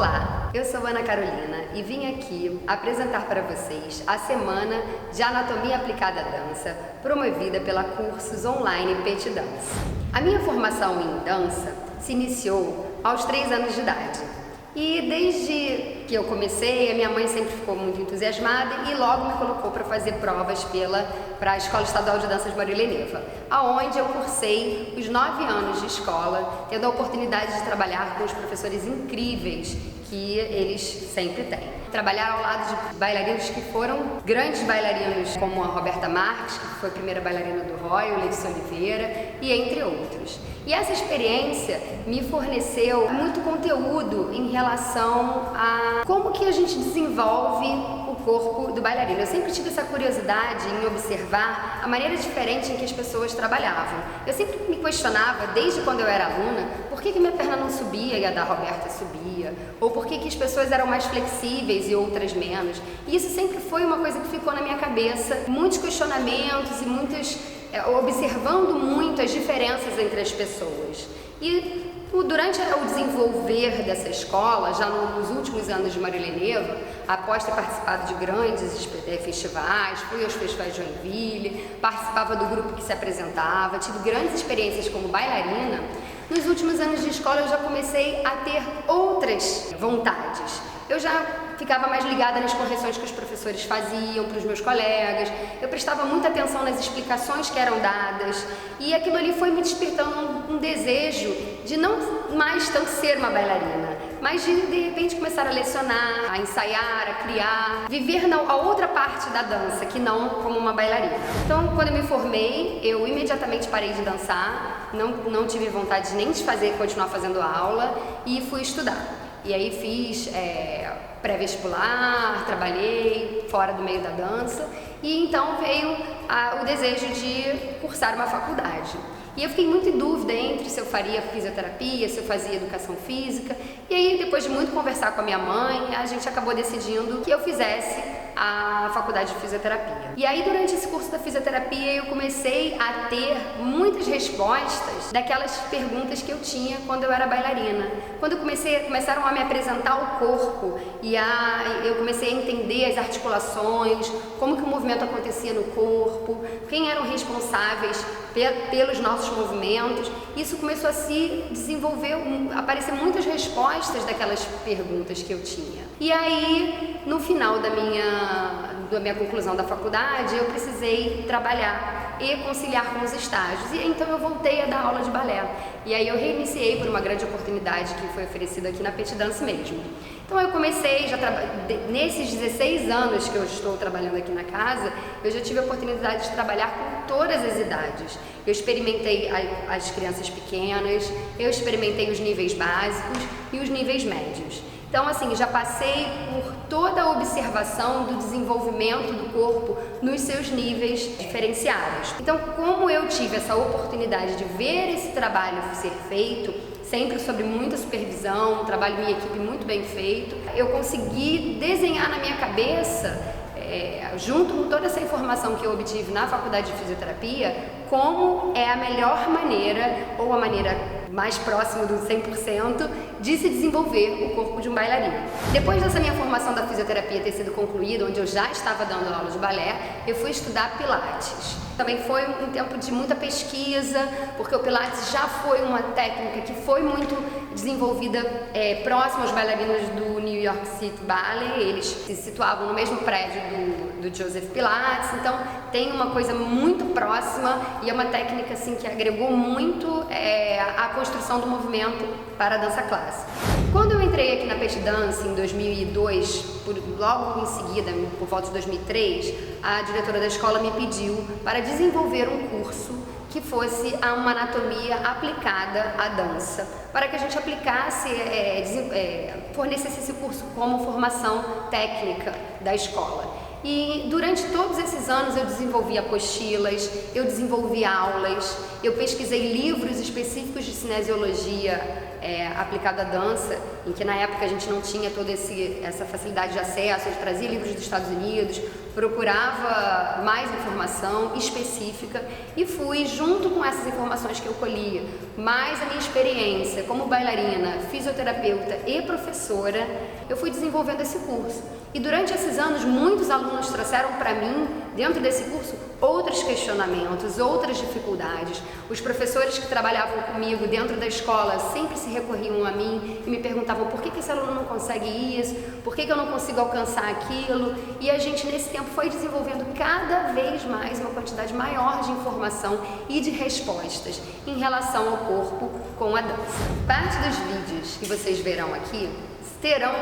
Olá, eu sou Ana Carolina e vim aqui apresentar para vocês a Semana de Anatomia Aplicada à Dança, promovida pela Cursos Online Petit Dance. A minha formação em dança se iniciou aos 3 anos de idade. E desde que eu comecei, a minha mãe sempre ficou muito entusiasmada e logo me colocou para fazer provas para a Escola Estadual de Danças Marília Neva, aonde eu cursei os 9 anos de escola, tendo a oportunidade de trabalhar com os professores incríveis que eles sempre têm. Trabalhar ao lado de bailarinos que foram grandes bailarinos, como a Roberta Marques, que foi a primeira bailarina do Royal, Letícia Oliveira, e entre outros. E essa experiência me forneceu muito conteúdo em relação a como que a gente desenvolve o corpo do bailarino. Eu sempre tive essa curiosidade em observar a maneira diferente em que as pessoas trabalhavam. Eu sempre me questionava, desde quando eu era aluna, por que minha perna não subia e a da Roberta subia, ou por que as pessoas eram mais flexíveis e outras menos. E isso sempre foi uma coisa que ficou na minha cabeça, muitos questionamentos e observando muito as diferenças entre as pessoas. E durante o desenvolver dessa escola, já nos últimos anos de Marília Neva, após ter participado de grandes festivais, fui aos festivais de Joinville, participava do grupo que se apresentava, tive grandes experiências como bailarina. Nos últimos anos de escola eu já comecei a ter outras vontades. Eu já ficava mais ligada nas correções que os professores faziam para os meus colegas, eu prestava muita atenção nas explicações que eram dadas e aquilo ali foi me despertando um desejo de não mais tanto ser uma bailarina, mas de repente começar a lecionar, a ensaiar, a criar, viver a outra parte da dança, que não como uma bailarina. Então, quando eu me formei, eu imediatamente parei de dançar, não tive vontade nem de continuar fazendo aula e fui estudar. E aí fiz pré-vestibular, trabalhei fora do meio da dança e então veio o desejo de cursar uma faculdade. E eu fiquei muito em dúvida entre se eu faria fisioterapia, se eu fazia educação física. E aí, depois de muito conversar com a minha mãe, a gente acabou decidindo que eu fizesse a faculdade de fisioterapia. E aí, durante esse curso da fisioterapia, eu comecei a ter muitas respostas daquelas perguntas que eu tinha quando eu era bailarina. Quando começaram a me apresentar o corpo e eu comecei a entender as articulações, como que o movimento acontecia no corpo, quem eram responsáveis pelos nossos movimentos, isso começou a se desenvolver, aparecer muitas respostas daquelas perguntas que eu tinha. E aí, no final da minha conclusão da faculdade, eu precisei trabalhar e conciliar com os estágios. E então eu voltei a dar aula de balé. E aí eu reiniciei por uma grande oportunidade que foi oferecida aqui na Petit Dance mesmo. Então eu comecei, nesses 16 anos que eu estou trabalhando aqui na casa, eu já tive a oportunidade de trabalhar com todas as idades. Eu experimentei as crianças pequenas, eu experimentei os níveis básicos e os níveis médios. Então, assim, já passei por toda a observação do desenvolvimento do corpo nos seus níveis diferenciados. Então, como eu tive essa oportunidade de ver esse trabalho ser feito, sempre sob muita supervisão, um trabalho em equipe muito bem feito, eu consegui desenhar na minha cabeça, junto com toda essa informação que eu obtive na faculdade de fisioterapia, como é a melhor maneira, ou a maneira mais próxima do 100%, de se desenvolver o corpo de um bailarino. Depois dessa minha formação da fisioterapia ter sido concluída, onde eu já estava dando aula de balé, eu fui estudar Pilates. Também foi um tempo de muita pesquisa, porque o Pilates já foi uma técnica que foi muito desenvolvida próximo aos bailarinos do New York City Ballet. Eles se situavam no mesmo prédio do Joseph Pilates, então tem uma coisa muito próxima e é uma técnica assim, que agregou muito a construção do movimento para a dança clássica. Quando eu entrei aqui na Petit Dance em 2002, logo em seguida, por volta de 2003, a diretora da escola me pediu para desenvolver um curso que fosse uma anatomia aplicada à dança, para que a gente aplicasse, fornecesse esse curso como formação técnica da escola. E durante todos esses anos eu desenvolvi apostilas, eu desenvolvi aulas, eu pesquisei livros específicos de cinesiologia aplicado à dança, em que na época a gente não tinha toda essa facilidade de acesso, eu trazia livros dos Estados Unidos, procurava mais informação específica e fui, junto com essas informações que eu colhia, mais a minha experiência como bailarina, fisioterapeuta e professora, eu fui desenvolvendo esse curso. E durante esses anos, muitos alunos trouxeram para mim, dentro desse curso, outros questionamentos, outras dificuldades. Os professores que trabalhavam comigo dentro da escola sempre se recorriam a mim e me perguntavam por que esse aluno não consegue isso, por que eu não consigo alcançar aquilo. E a gente, nesse tempo, foi desenvolvendo cada vez mais uma quantidade maior de informação e de respostas em relação ao corpo com a dança. Parte dos vídeos que vocês verão aqui terão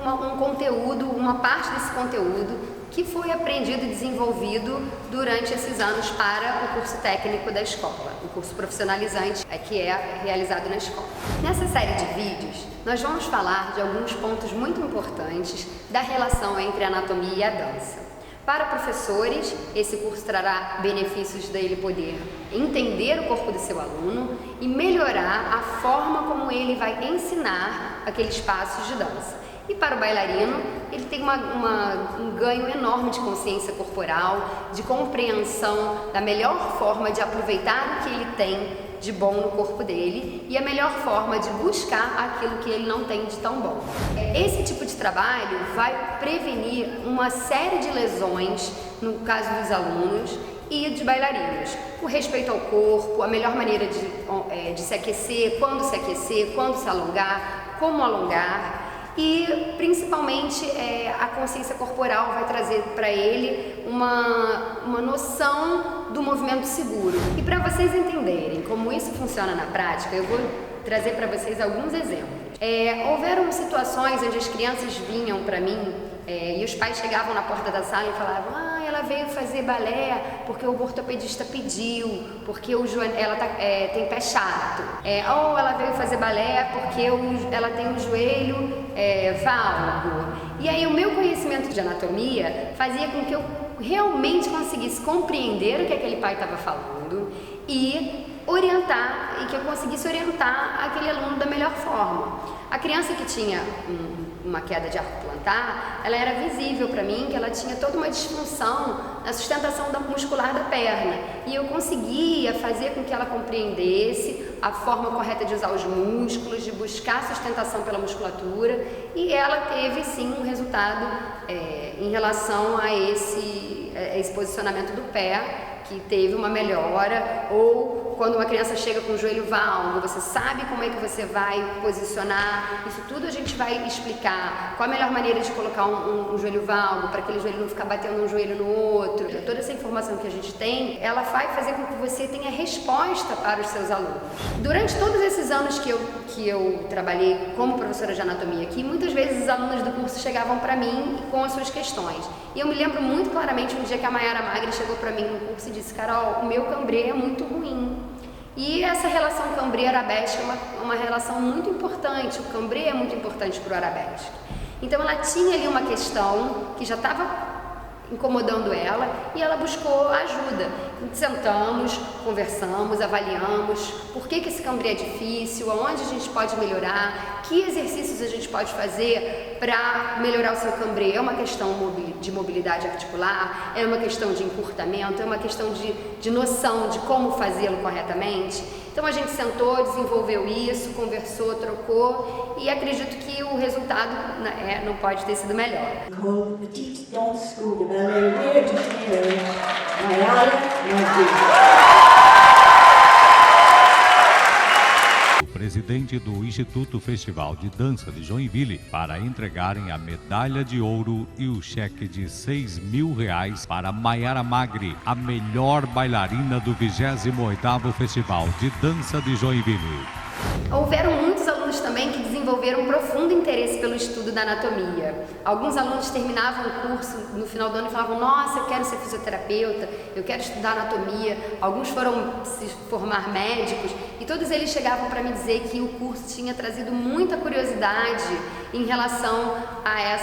um conteúdo, uma parte desse conteúdo que foi aprendido e desenvolvido durante esses anos para o curso técnico da escola, o curso profissionalizante que é realizado na escola. Nessa série de vídeos, nós vamos falar de alguns pontos muito importantes da relação entre a anatomia e a dança. Para professores, esse curso trará benefícios dele poder entender o corpo do seu aluno e melhorar a forma como ele vai ensinar aqueles passos de dança. E para o bailarino, ele tem um ganho enorme de consciência corporal, de compreensão da melhor forma de aproveitar o que ele tem de bom no corpo dele e a melhor forma de buscar aquilo que ele não tem de tão bom. Esse tipo de trabalho vai prevenir uma série de lesões, no caso dos alunos e dos bailarinos, com respeito ao corpo, a melhor maneira de se aquecer, quando se alongar, como alongar. E principalmente a consciência corporal vai trazer para ele uma noção do movimento seguro. E para vocês entenderem como isso funciona na prática, eu vou trazer para vocês alguns exemplos. Houveram situações onde as crianças vinham para mim e os pais chegavam na porta da sala e falavam: ela veio fazer balé porque o ortopedista pediu, porque ela tem pé chato. Ou ela veio fazer balé porque ela tem um joelho valgo. E aí o meu conhecimento de anatomia fazia com que eu realmente conseguisse compreender o que aquele pai estava falando e orientar, e que eu conseguisse orientar aquele aluno da melhor forma. A criança que tinha uma queda de arco plantar, ela era visível para mim que ela tinha toda uma disfunção na sustentação muscular da perna, e eu conseguia fazer com que ela compreendesse a forma correta de usar os músculos, de buscar sustentação pela musculatura, e ela teve sim um resultado em relação a esse posicionamento do pé, que teve uma melhora. Ou quando uma criança chega com o joelho valgo, você sabe como é que você vai posicionar, isso tudo a gente vai explicar, qual a melhor maneira de colocar um joelho valgo, para aquele joelho não ficar batendo um joelho no outro. Toda essa informação que a gente tem, ela vai fazer com que você tenha resposta para os seus alunos. Durante todos esses anos que eu trabalhei como professora de anatomia aqui, muitas vezes os alunos do curso chegavam para mim com as suas questões. E eu me lembro muito claramente um dia que a Mayara Magri chegou para mim no curso e disse: Carol, o meu cambrê é muito ruim. E essa relação cambrê-arabesque é uma relação muito importante. O cambrê é muito importante para o arabesque. Então ela tinha ali uma questão que já estava incomodando ela e ela buscou ajuda. Sentamos, conversamos, avaliamos por que esse cambrê é difícil, aonde a gente pode melhorar, que exercícios a gente pode fazer para melhorar o seu cambrê. É uma questão de mobilidade articular, é uma questão de encurtamento, é uma questão de noção de como fazê-lo corretamente. Então a gente sentou, desenvolveu isso, conversou, trocou, e acredito que o resultado não pode ter sido melhor. O presidente do Instituto Festival de Dança de Joinville para entregarem a medalha de ouro e o cheque de R$6.000 para Mayara Magri, a melhor bailarina do 28º Festival de Dança de Joinville. Houveram muitos alunos também também que desenvolveram um profundo interesse pelo estudo da anatomia. Alguns alunos terminavam o curso no final do ano e falavam: nossa, eu quero ser fisioterapeuta, eu quero estudar anatomia. Alguns foram se formar médicos e todos eles chegavam para me dizer que o curso tinha trazido muita curiosidade em relação a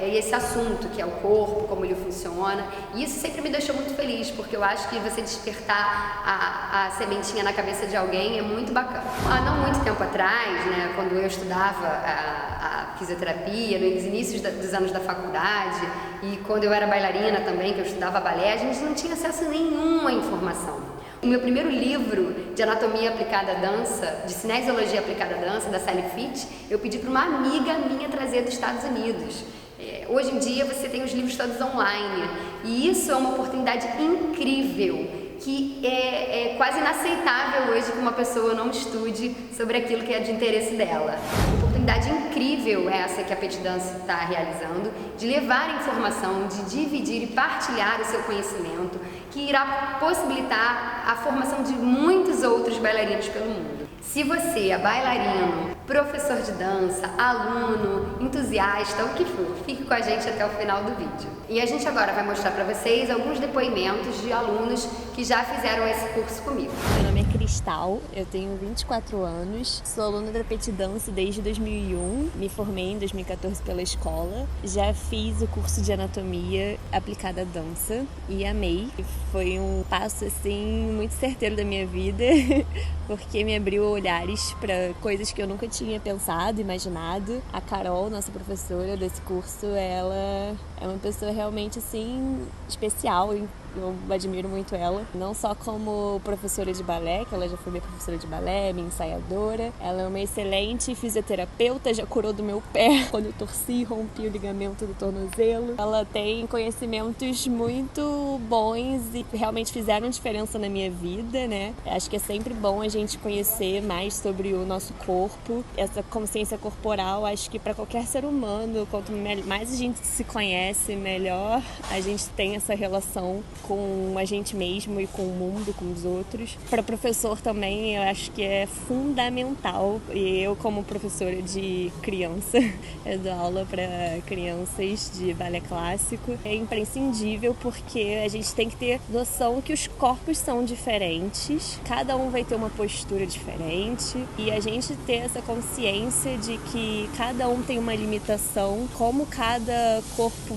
esse assunto, que é o corpo, como ele funciona. E isso sempre me deixou muito feliz, porque eu acho que você despertar a sementinha na cabeça de alguém é muito bacana. Há não muito tempo atrás, né, quando eu estudava a fisioterapia, nos inícios dos anos da faculdade, e quando eu era bailarina também, que eu estudava balé, a gente não tinha acesso nenhum à informação. O meu primeiro livro de anatomia aplicada à dança, de cinesiologia aplicada à dança, da Sally Fitch, eu pedi para uma amiga minha trazer dos Estados Unidos. Hoje em dia você tem os livros todos online, e isso é uma oportunidade incrível, que é quase inaceitável hoje que uma pessoa não estude sobre aquilo que é de interesse dela. Uma oportunidade incrível essa que a Petit Dance está realizando, de levar informação, de dividir e partilhar o seu conhecimento, que irá possibilitar a formação de muitos outros bailarinos pelo mundo. Se você é bailarino, professor de dança, aluno, entusiasta, o que for, fique com a gente até o final do vídeo. E a gente agora vai mostrar para vocês alguns depoimentos de alunos que já fizeram esse curso comigo. Meu nome é Cristal, eu tenho 24 anos, sou aluna da Petit Dance desde 2001, me formei em 2014 pela escola, já fiz o curso de anatomia aplicada à dança e amei. Foi um passo assim muito certeiro da minha vida, porque me abriu olhares para coisas que eu nunca tinha pensado, imaginado. A Carol, nossa professora desse curso, ela é uma pessoa realmente assim especial. Eu admiro muito ela, não só como professora de balé, que ela já foi minha professora de balé, minha ensaiadora. Ela é uma excelente fisioterapeuta, já curou do meu pé quando eu torci e rompi o ligamento do tornozelo. Ela tem conhecimentos muito bons e realmente fizeram diferença na minha vida, né? Acho que é sempre bom a gente conhecer mais sobre o nosso corpo, essa consciência corporal. Acho que para qualquer ser humano, quanto mais a gente se conhece, melhor a gente tem essa relação com a gente mesmo e com o mundo, com os outros. Para professor também, eu acho que é fundamental. E eu, como professora de criança, eu dou aula para crianças de balé clássico, é imprescindível, porque a gente tem que ter noção que os corpos são diferentes, cada um vai ter uma postura diferente, e a gente ter essa consciência de que cada um tem uma limitação, como cada corpo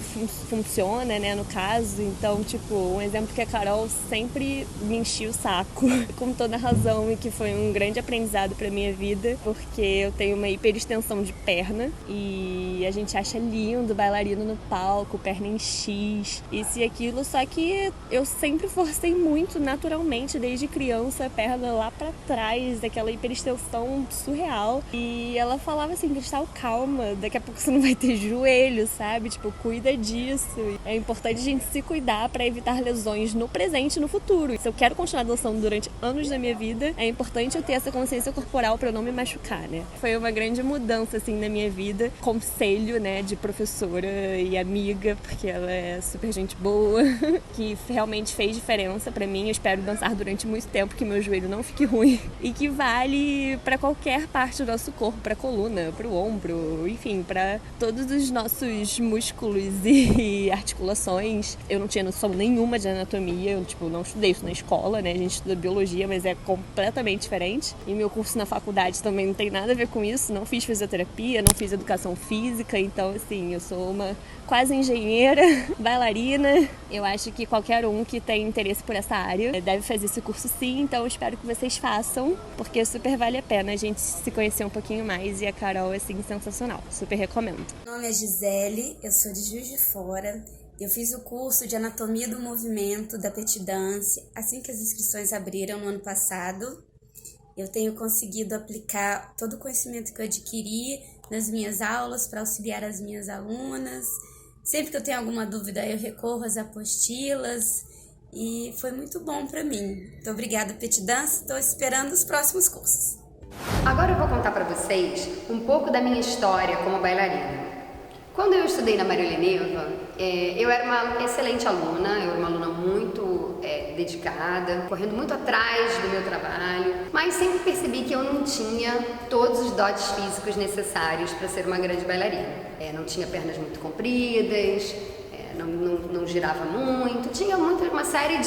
funciona, né, no caso. Então, tipo, um exemplo que a Carol sempre me enchia o saco, com toda razão, e que foi um grande aprendizado pra minha vida, porque eu tenho uma hiperextensão de perna e a gente acha lindo bailarino no palco, perna em X, isso e aquilo, só que eu sempre forcei muito naturalmente, desde criança, a perna lá pra trás, aquela hiperextensão surreal. E ela falava assim: Cristal, calma, daqui a pouco você não vai ter joelho, sabe? Tipo, cuida disso. É importante a gente se cuidar pra evitar lesões no presente e no futuro. Se eu quero continuar dançando durante anos da minha vida, é importante eu ter essa consciência corporal para eu não me machucar, né? Foi uma grande mudança, assim, na minha vida. Conselho, né, de professora e amiga, porque ela é super gente boa, que realmente fez diferença para mim. Eu espero dançar durante muito tempo, que meu joelho não fique ruim. E que vale para qualquer parte do nosso corpo, para a coluna, para o ombro, enfim, para todos os nossos músculos e articulações. Eu não tinha noção nenhuma de anatomia, eu não estudei isso na escola, né? A gente estuda biologia, mas é completamente diferente. E meu curso na faculdade também não tem nada a ver com isso. Não fiz fisioterapia, não fiz educação física, então, assim, eu sou uma quase engenheira, bailarina. Eu acho que qualquer um que tem interesse por essa área deve fazer esse curso sim, então eu espero que vocês façam, porque super vale a pena a gente se conhecer um pouquinho mais, e a Carol é, assim, sensacional. Super recomendo. Meu nome é Gisele, eu sou de Juiz de Fora. Eu fiz o curso de Anatomia do Movimento da Petit Dance assim que as inscrições abriram no ano passado. Eu tenho conseguido aplicar todo o conhecimento que eu adquiri nas minhas aulas para auxiliar as minhas alunas. Sempre que eu tenho alguma dúvida, eu recorro às apostilas e foi muito bom para mim. Muito obrigada, Petit Dance. Estou esperando os próximos cursos. Agora eu vou contar para vocês um pouco da minha história como bailarina. Quando eu estudei na Maria Helena, eu era uma excelente aluna, eu era uma aluna muito dedicada, correndo muito atrás do meu trabalho, mas sempre percebi que eu não tinha todos os dotes físicos necessários para ser uma grande bailarina. Não tinha pernas muito compridas, não girava muito, tinha uma série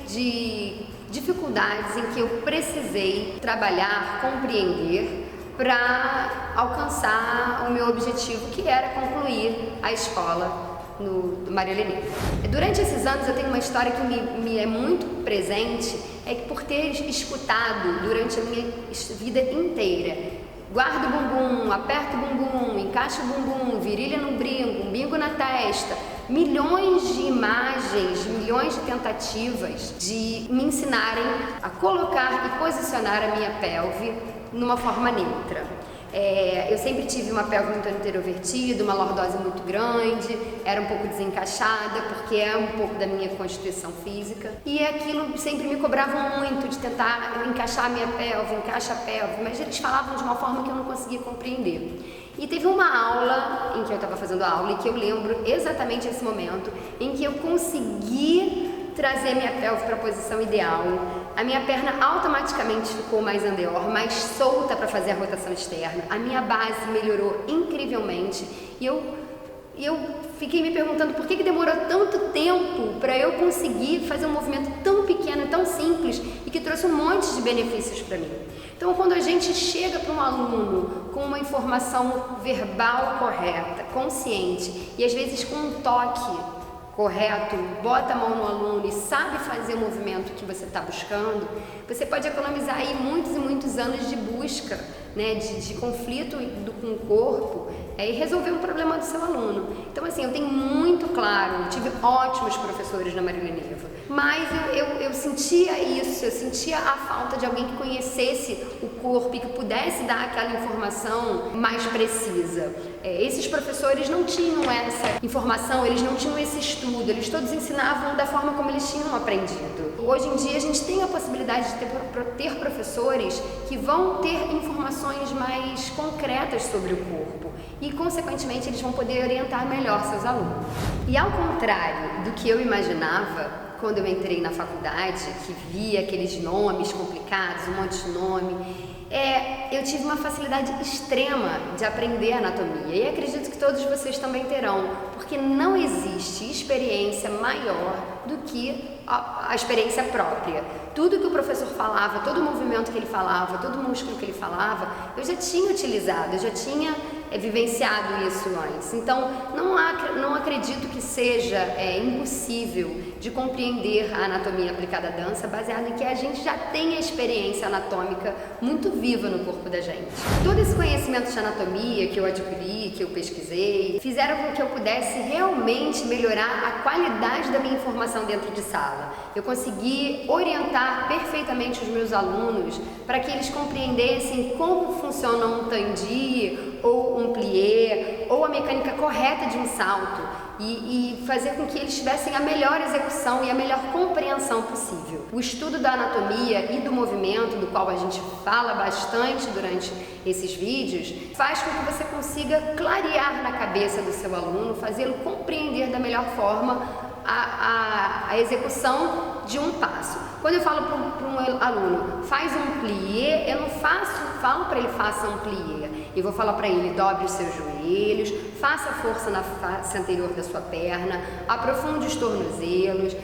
de dificuldades em que eu precisei trabalhar, compreender para alcançar o meu objetivo, que era concluir a escola do Maria Helena. Durante esses anos eu tenho uma história que me é muito presente, é que por ter escutado durante a minha vida inteira, guarda o bumbum, aperta o bumbum, encaixa o bumbum, virilha no brinco, umbigo na testa, milhões de imagens, milhões de tentativas de me ensinarem a colocar e posicionar a minha pelve numa forma neutra. Eu sempre tive uma pelve muito anterovertida, uma lordose muito grande, era um pouco desencaixada, porque é um pouco da minha constituição física. E aquilo sempre me cobrava muito de tentar encaixar a minha pelve, encaixa a pelve, mas eles falavam de uma forma que eu não conseguia compreender. E teve uma aula em que eu estava fazendo a aula e que eu lembro exatamente esse momento em que eu consegui trazer minha pelve para a posição ideal. A minha perna automaticamente ficou mais andeor, mais solta para fazer a rotação externa. A minha base melhorou incrivelmente e eu fiquei me perguntando por que demorou tanto tempo para eu conseguir fazer um movimento tão pequeno, tão simples e que trouxe um monte de benefícios para mim. Então, quando a gente chega para um aluno com uma informação verbal correta, consciente e às vezes com um toque correto, bota a mão no aluno e sabe fazer o movimento que você está buscando, você pode economizar aí muitos e muitos anos de busca, né, de conflito com o corpo, e resolver um problema do seu aluno. Então, assim, eu tenho muito claro, eu tive ótimos professores na Maria Helena, mas eu sentia isso, eu sentia a falta de alguém que conhecesse o corpo e que pudesse dar aquela informação mais precisa. Esses professores não tinham essa informação, eles não tinham esse estudo, eles todos ensinavam da forma como eles tinham aprendido. Hoje em dia a gente tem a possibilidade de ter professores que vão ter informações mais concretas sobre o corpo e, consequentemente, eles vão poder orientar melhor seus alunos. E ao contrário do que eu imaginava, quando eu entrei na faculdade, que via aqueles nomes complicados, um monte de nome, eu tive uma facilidade extrema de aprender anatomia e acredito que todos vocês também terão, porque não existe experiência maior do que a experiência própria. Tudo que o professor falava, todo o movimento que ele falava, todo o músculo que ele falava, eu já tinha utilizado, eu já tinha vivenciado isso antes. Então, não acredito que seja impossível de compreender a anatomia aplicada à dança, baseado em que a gente já tem a experiência anatômica muito viva no corpo da gente. Todo esse conhecimento de anatomia que eu adquiri, que eu pesquisei, fizeram com que eu pudesse realmente melhorar a qualidade da minha informação dentro de sala. Eu consegui orientar perfeitamente os meus alunos para que eles compreendessem como funciona um tandi ou um plié ou a mecânica correta de um salto e fazer com que eles tivessem a melhor execução e a melhor compreensão possível. O estudo da anatomia e do movimento, do qual a gente fala bastante durante esses vídeos, faz com que você consiga clarear na cabeça do seu aluno, fazê-lo compreender da melhor forma a execução de um passo. Quando eu falo para um aluno, faz um plié, eu não falo para ele faça um plié. Eu vou falar para ele, dobre os seus joelhos, faça força na face anterior da sua perna, aprofunde os tornozelos,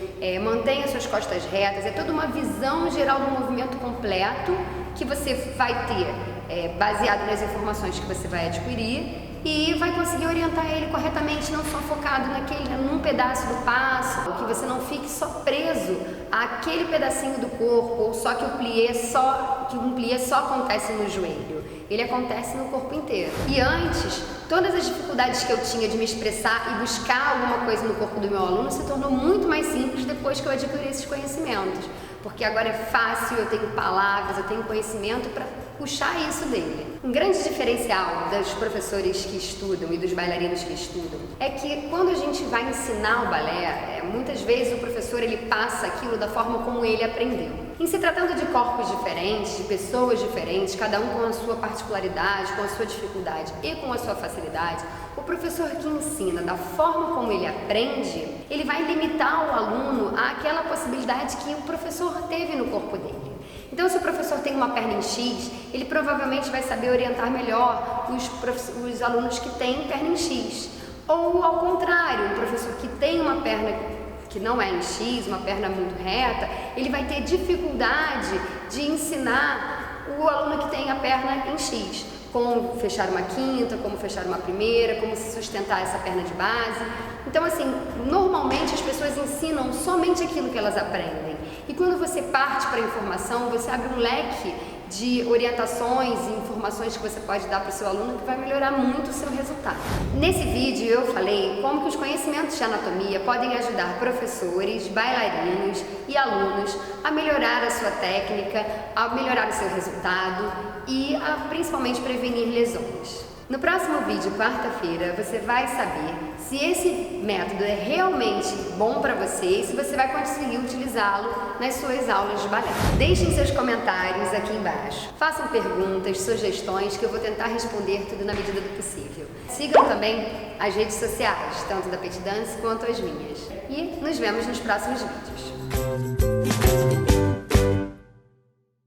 mantenha suas costas retas. É toda uma visão geral do movimento completo que você vai ter, baseado nas informações que você vai adquirir, e vai conseguir orientar ele corretamente, não só focado num pedaço do passo, que você não fique só preso àquele pedacinho do corpo, ou só que um plié só acontece no joelho. Ele acontece no corpo inteiro. E antes, todas as dificuldades que eu tinha de me expressar e buscar alguma coisa no corpo do meu aluno se tornou muito mais simples depois que eu adquiri esses conhecimentos. Porque agora é fácil, eu tenho palavras, eu tenho conhecimento para puxar isso dele. Um grande diferencial dos professores que estudam e dos bailarinos que estudam é que quando a gente vai ensinar o balé, muitas vezes o professor ele passa aquilo da forma como ele aprendeu. Em se tratando de corpos diferentes, de pessoas diferentes, cada um com a sua particularidade, com a sua dificuldade e com a sua facilidade, o professor que ensina da forma como ele aprende, ele vai limitar o aluno àquela possibilidade que o professor teve no corpo dele. Então, se o professor tem uma perna em X, ele provavelmente vai saber orientar melhor os alunos que têm perna em X. Ou, ao contrário, um professor que tem uma perna que não é em X, uma perna muito reta, ele vai ter dificuldade de ensinar o aluno que tem a perna em X. Como fechar uma quinta, como fechar uma primeira, como se sustentar essa perna de base. Então, assim, normalmente as pessoas ensinam somente aquilo que elas aprendem. E quando você parte para a informação, você abre um leque de orientações e informações que você pode dar para o seu aluno que vai melhorar muito o seu resultado. Nesse vídeo eu falei como que os conhecimentos de anatomia podem ajudar professores, bailarinos e alunos a melhorar a sua técnica, a melhorar o seu resultado e a principalmente prevenir lesões. No próximo vídeo, quarta-feira, você vai saber se esse método é realmente bom para você e se você vai conseguir utilizá-lo nas suas aulas de balé. Deixem seus comentários aqui embaixo. Façam perguntas, sugestões que eu vou tentar responder tudo na medida do possível. Sigam também as redes sociais, tanto da Petit Dance quanto as minhas. E nos vemos nos próximos vídeos.